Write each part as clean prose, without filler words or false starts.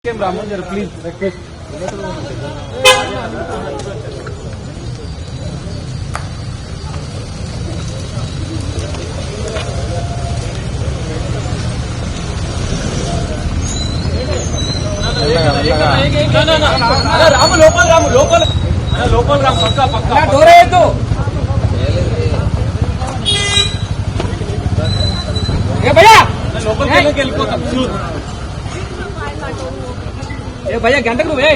Ramon, please request. Ram local Ram पक्का door है तो भैया लोकल भैया गंटకు నువ్వే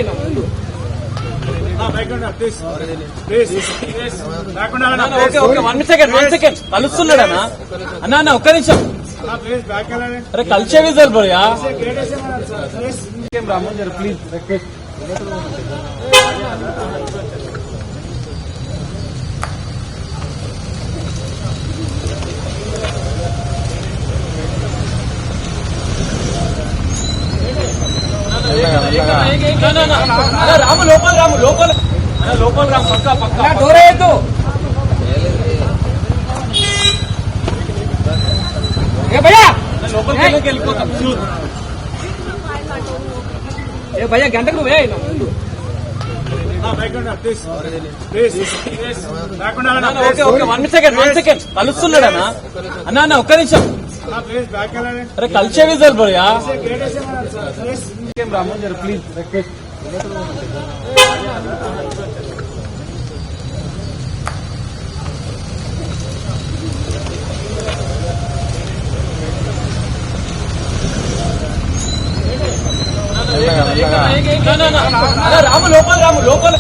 వన్ సెకండ్ కలుస్తున్నాడు అన్న ఒక్క నిమిషం అరే కలిసే విజల్ భయ్యా Ramon, please request. Ram local Ram पक्का डोर है तो भैया लोकल भैया गंटకు నువ్వే వన్ సెకండ్ కలుస్తున్నాడు అన్న ఒక్క నిమిషం అరే కలిసే విజల్ భయ్యా Ramon, please request. Rama local